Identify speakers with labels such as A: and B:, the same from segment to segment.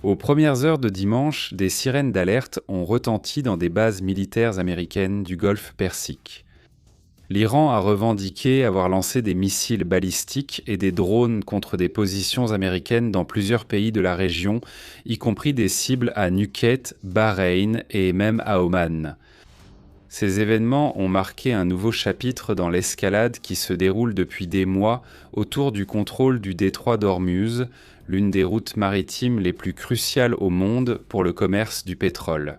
A: Aux premières heures de dimanche, des sirènes d'alerte ont retenti dans des bases militaires américaines du golfe Persique. L'Iran a revendiqué avoir lancé des missiles balistiques et des drones contre des positions américaines dans plusieurs pays de la région, y compris des cibles à Nuket, Bahreïn et même à Oman. Ces événements ont marqué un nouveau chapitre dans l'escalade qui se déroule depuis des mois autour du contrôle du détroit d'Ormuz, l'une des routes maritimes les plus cruciales au monde pour le commerce du pétrole.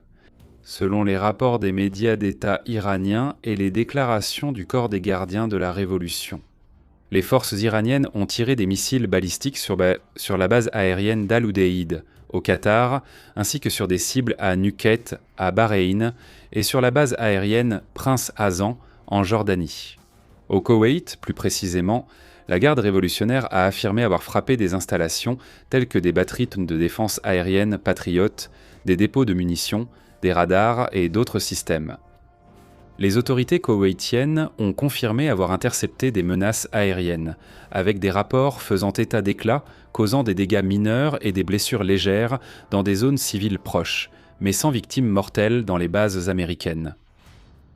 A: Selon les rapports des médias d'État iraniens et les déclarations du corps des gardiens de la Révolution. Les forces iraniennes ont tiré des missiles balistiques sur la base aérienne d'Al-Udeid, au Qatar, ainsi que sur des cibles à Nuket, à Bahreïn, et sur la base aérienne Prince Hassan, en Jordanie. Au Koweït, plus précisément, la garde révolutionnaire a affirmé avoir frappé des installations telles que des batteries de défense aérienne Patriot, des dépôts de munitions, des radars et d'autres systèmes. Les autorités koweïtiennes ont confirmé avoir intercepté des menaces aériennes, avec des rapports faisant état d'éclats causant des dégâts mineurs et des blessures légères dans des zones civiles proches, mais sans victimes mortelles dans les bases américaines.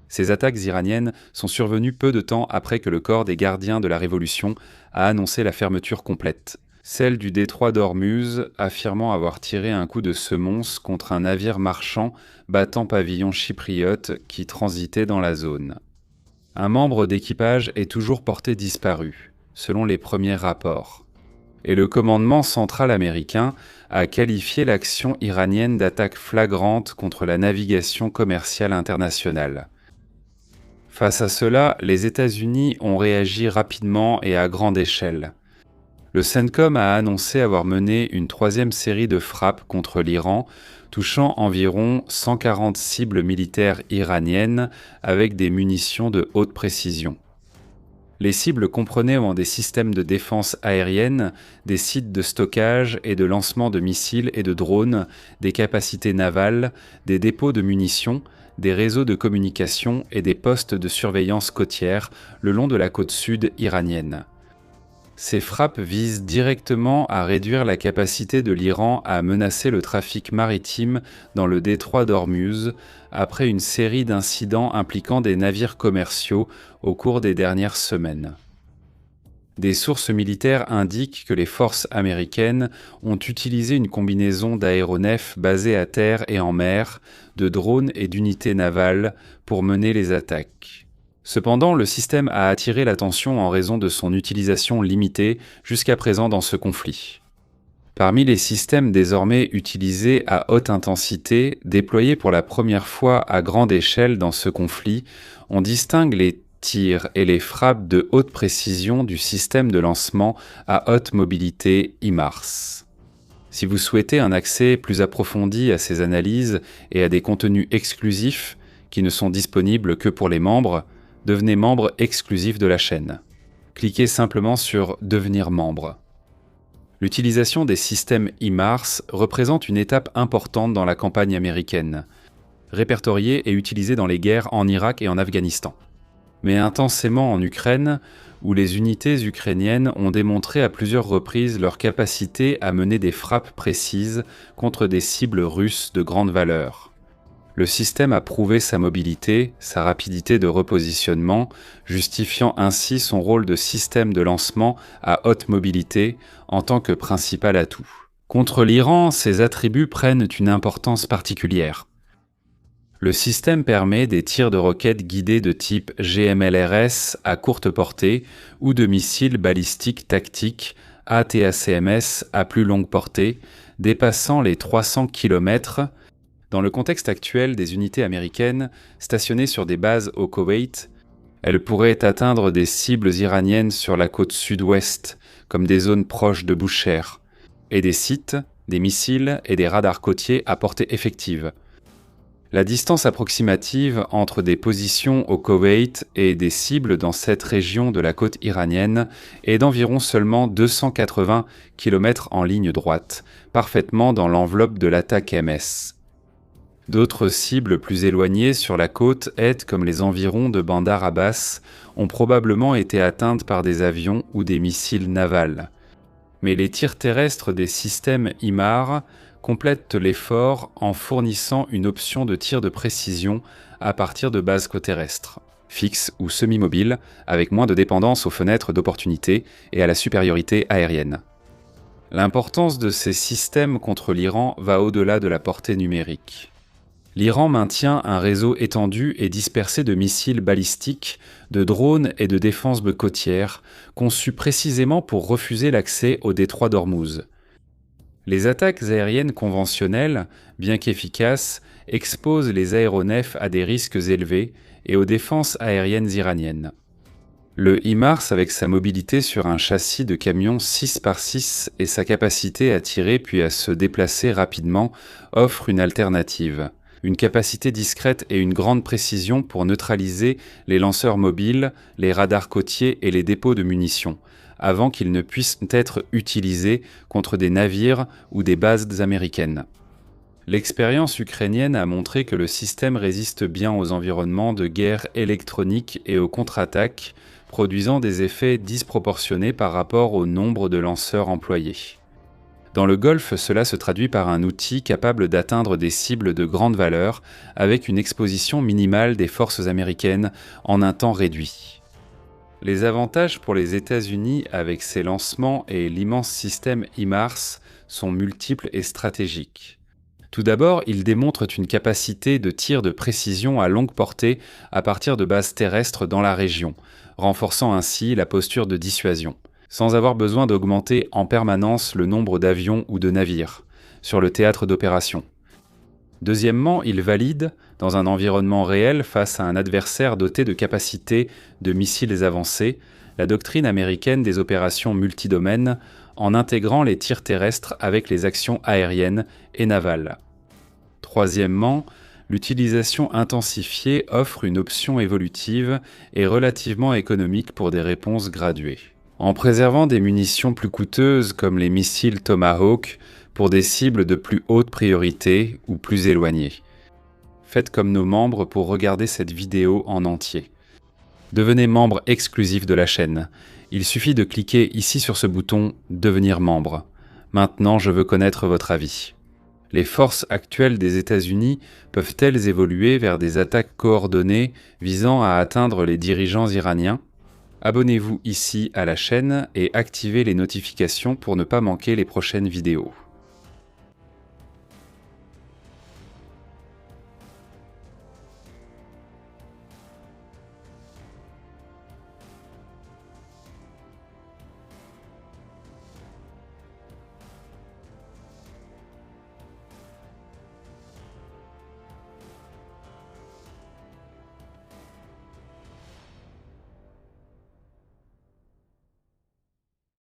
A: Ces attaques iraniennes sont survenues peu de temps après que le corps des gardiens de la Révolution a annoncé la fermeture complète. Celle du détroit d'Ormuz, affirmant avoir tiré un coup de semonce contre un navire marchand battant pavillon chypriote qui transitait dans la zone. Un membre d'équipage est toujours porté disparu, selon les premiers rapports. Et le commandement central américain a qualifié l'action iranienne d'attaque flagrante contre la navigation commerciale internationale. Face à cela, les États-Unis ont réagi rapidement et à grande échelle. Le CENTCOM a annoncé avoir mené une troisième série de frappes contre l'Iran, touchant environ 140 cibles militaires iraniennes avec des munitions de haute précision. Les cibles comprenaient des systèmes de défense aérienne, des sites de stockage et de lancement de missiles et de drones, des capacités navales, des dépôts de munitions, des réseaux de communication et des postes de surveillance côtière le long de la côte sud iranienne. Ces frappes visent directement à réduire la capacité de l'Iran à menacer le trafic maritime dans le détroit d'Ormuz après une série d'incidents impliquant des navires commerciaux au cours des dernières semaines. Des sources militaires indiquent que les forces américaines ont utilisé une combinaison d'aéronefs basés à terre et en mer, de drones et d'unités navales pour mener les attaques. Cependant, le système a attiré l'attention en raison de son utilisation limitée jusqu'à présent dans ce conflit. Parmi les systèmes désormais utilisés à haute intensité, déployés pour la première fois à grande échelle dans ce conflit, on distingue les tirs et les frappes de haute précision du système de lancement à haute mobilité HIMARS. Si vous souhaitez un accès plus approfondi à ces analyses et à des contenus exclusifs qui ne sont disponibles que pour les membres, devenez membre exclusif de la chaîne. Cliquez simplement sur « Devenir membre ». L'utilisation des systèmes HIMARS représente une étape importante dans la campagne américaine, répertoriée et utilisée dans les guerres en Irak et en Afghanistan, mais intensément en Ukraine, où les unités ukrainiennes ont démontré à plusieurs reprises leur capacité à mener des frappes précises contre des cibles russes de grande valeur. Le système a prouvé sa mobilité, sa rapidité de repositionnement, justifiant ainsi son rôle de système de lancement à haute mobilité en tant que principal atout. Contre l'Iran, ces attributs prennent une importance particulière. Le système permet des tirs de roquettes guidés de type GMLRS à courte portée ou de missiles balistiques tactiques ATACMS à plus longue portée, dépassant les 300 km. Dans le contexte actuel des unités américaines stationnées sur des bases au Koweït, elles pourraient atteindre des cibles iraniennes sur la côte sud-ouest, comme des zones proches de Boucher, et des sites, des missiles et des radars côtiers à portée effective. La distance approximative entre des positions au Koweït et des cibles dans cette région de la côte iranienne est d'environ seulement 280 km en ligne droite, parfaitement dans l'enveloppe de l'attaque MS. D'autres cibles plus éloignées sur la côte est, comme les environs de Bandar Abbas, ont probablement été atteintes par des avions ou des missiles navals. Mais les tirs terrestres des systèmes HIMARS complète l'effort en fournissant une option de tir de précision à partir de bases terrestres, fixes ou semi-mobiles, avec moins de dépendance aux fenêtres d'opportunité et à la supériorité aérienne. L'importance de ces systèmes contre l'Iran va au-delà de la portée numérique. L'Iran maintient un réseau étendu et dispersé de missiles balistiques, de drones et de défenses côtières, conçus précisément pour refuser l'accès au détroit d'Ormuz. Les attaques aériennes conventionnelles, bien qu'efficaces, exposent les aéronefs à des risques élevés et aux défenses aériennes iraniennes. Le HIMARS, avec sa mobilité sur un châssis de camion 6x6 et sa capacité à tirer puis à se déplacer rapidement, offre une alternative. Une capacité discrète et une grande précision pour neutraliser les lanceurs mobiles, les radars côtiers et les dépôts de munitions, avant qu'ils ne puissent être utilisés contre des navires ou des bases américaines. L'expérience ukrainienne a montré que le système résiste bien aux environnements de guerre électronique et aux contre-attaques, produisant des effets disproportionnés par rapport au nombre de lanceurs employés. Dans le Golfe, cela se traduit par un outil capable d'atteindre des cibles de grande valeur avec une exposition minimale des forces américaines en un temps réduit. Les avantages pour les États-Unis avec ces lancements et l'immense système HIMARS sont multiples et stratégiques. Tout d'abord, ils démontrent une capacité de tir de précision à longue portée à partir de bases terrestres dans la région, renforçant ainsi la posture de dissuasion, sans avoir besoin d'augmenter en permanence le nombre d'avions ou de navires sur le théâtre d'opération. Deuxièmement, ils valident, dans un environnement réel face à un adversaire doté de capacités de missiles avancés, la doctrine américaine des opérations multidomaines en intégrant les tirs terrestres avec les actions aériennes et navales. Troisièmement, l'utilisation intensifiée offre une option évolutive et relativement économique pour des réponses graduées, en préservant des munitions plus coûteuses comme les missiles Tomahawk pour des cibles de plus haute priorité ou plus éloignées. Faites comme nos membres pour regarder cette vidéo en entier. Devenez membre exclusif de la chaîne. Il suffit de cliquer ici sur ce bouton « Devenir membre ». Maintenant, je veux connaître votre avis. Les forces actuelles des États-Unis peuvent-elles évoluer vers des attaques coordonnées visant à atteindre les dirigeants iraniens ? Abonnez-vous ici à la chaîne et activez les notifications pour ne pas manquer les prochaines vidéos.